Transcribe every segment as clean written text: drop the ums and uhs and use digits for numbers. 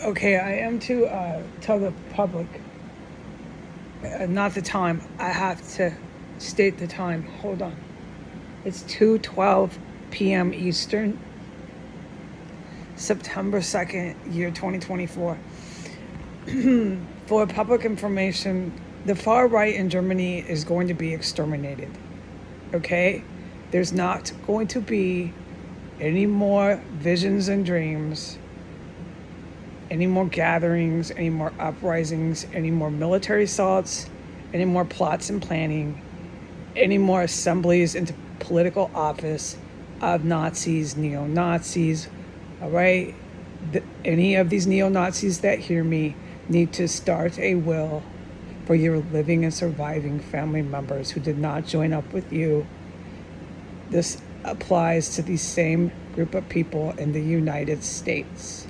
Okay, I am to tell the public, not the time. I have to state the time. Hold on. It's 2:12 p.m. Eastern, September 2nd, year 2024. For public information, the far right in Germany is going to be exterminated. Okay? There's not going to be any more visions and dreams, any more gatherings, any more uprisings, any more military assaults, any more plots and planning, any more assemblies into political office of Nazis, neo-Nazis. All right? Any of these neo-Nazis that hear me need to start a will for your living and surviving family members who did not join up with you. This applies to the same group of people in the United States.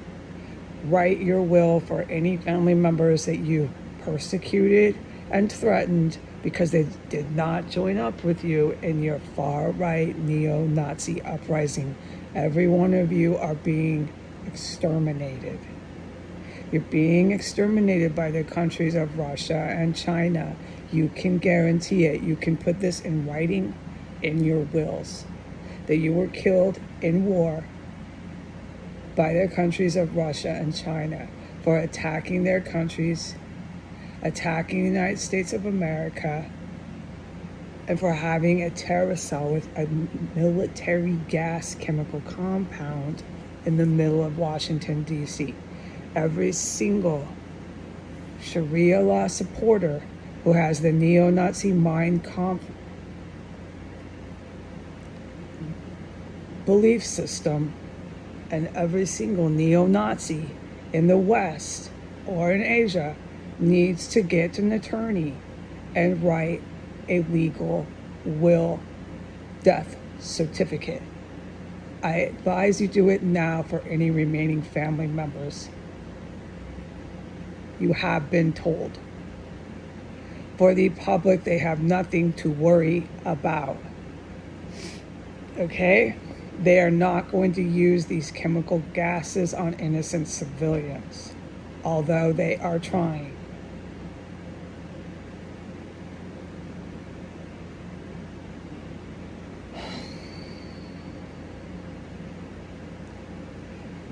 Write your will for any family members that you persecuted and threatened because they did not join up with you in your far-right neo-Nazi uprising. Every one of you are being exterminated. You're being exterminated by the countries of Russia and China. You can guarantee it. You can put this in writing in your wills that you were killed in war by the countries of Russia and China for attacking their countries, attacking the United States of America, and for having a terrorist cell with a military gas chemical compound in the middle of Washington, D.C. Every single Sharia law supporter who has the neo-Nazi mind belief system, and every single neo-Nazi in the West or in Asia needs to get an attorney and write a legal will death certificate. I advise you do it now for any remaining family members. You have been told. For the public, they have nothing to worry about. Okay? They are not going to use these chemical gases on innocent civilians, although they are trying.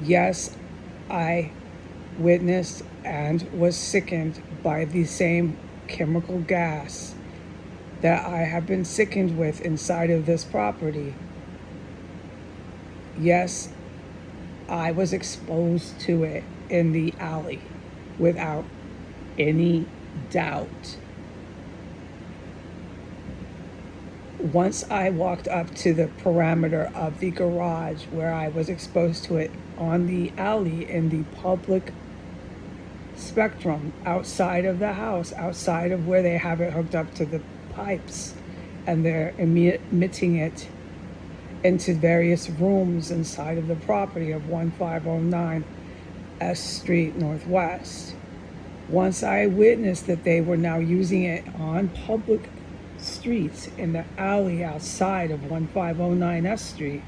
Yes, I witnessed and was sickened by the same chemical gas that I have been sickened with inside of this property. Yes, I was exposed to it in the alley without any doubt. Once I walked up to the parameter of the garage where I was exposed to it on the alley in the public spectrum outside of the house, outside of where they have it hooked up to the pipes, and they're emitting it into various rooms inside of the property of 1509 S Street Northwest. Once I witnessed that they were now using it on public streets in the alley outside of 1509 S Street,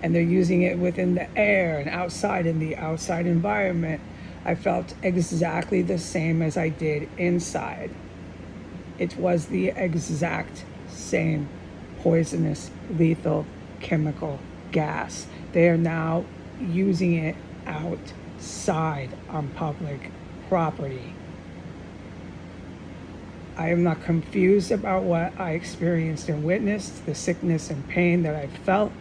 and they're using it within the air and outside in the outside environment, I felt exactly the same as I did inside. It was the exact same poisonous, lethal chemical gas. They are now using it outside on public property. I am not confused about what I experienced and witnessed, the sickness and pain that I felt.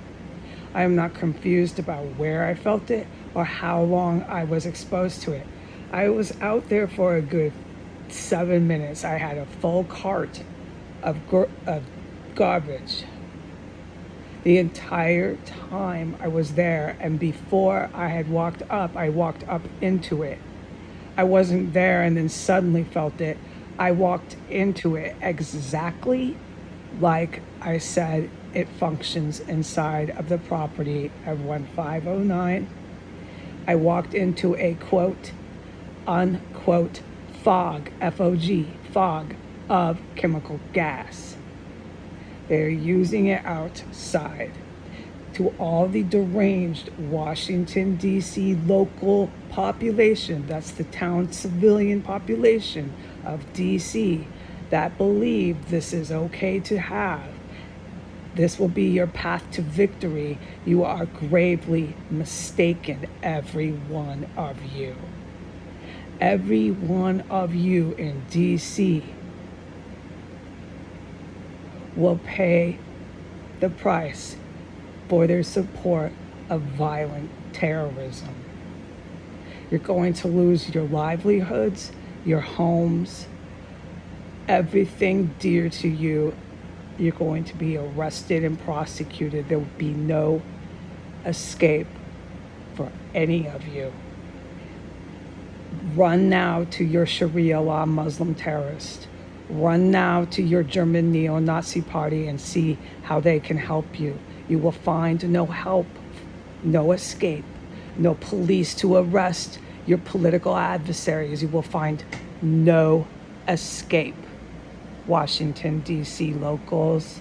I am not confused about where I felt it or how long I was exposed to it. I was out there for a good 7 minutes. I had a full cart of garbage the entire time I was there, and before I had walked up, I walked up into it. I wasn't there and then suddenly felt it. I walked into it exactly like I said it functions inside of the property of 1509. I walked into a quote, unquote, fog, F-O-G, fog of chemical gas. They're using it outside to all the deranged Washington, D.C. local population, that's the town civilian population of D.C., that believe this is okay to have. This will be your path to victory. You are gravely mistaken, every one of you. Every one of you in D.C. will pay the price for their support of violent terrorism. You're going to lose your livelihoods, your homes, everything dear to you. You're going to be arrested and prosecuted. There will be no escape for any of you. Run now to your Sharia law Muslim terrorist. Run now to your German neo-Nazi party and see how they can help you. You will find no help, no escape, no police to arrest your political adversaries. You will find no escape. Washington, D.C. locals,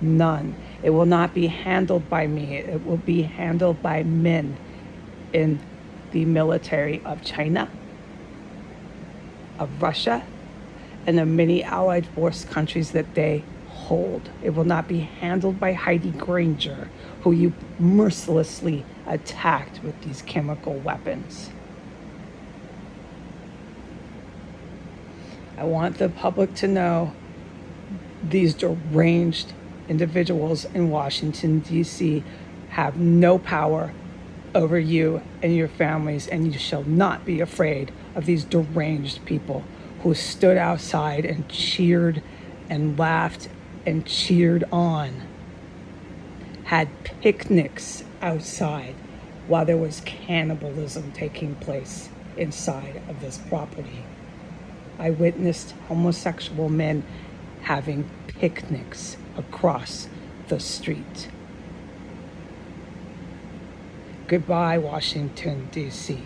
none. It will not be handled by me. It will be handled by men in the military of China, of Russia, and the many allied force countries that they hold. It will not be handled by Heidi Granger, who you mercilessly attacked with these chemical weapons. I want the public to know these deranged individuals in Washington, D.C. have no power over you and your families, and you shall not be afraid of these deranged people who stood outside and cheered and laughed and cheered on, had picnics outside while there was cannibalism taking place inside of this property. I witnessed homosexual men having picnics across the street. Goodbye, Washington, D.C.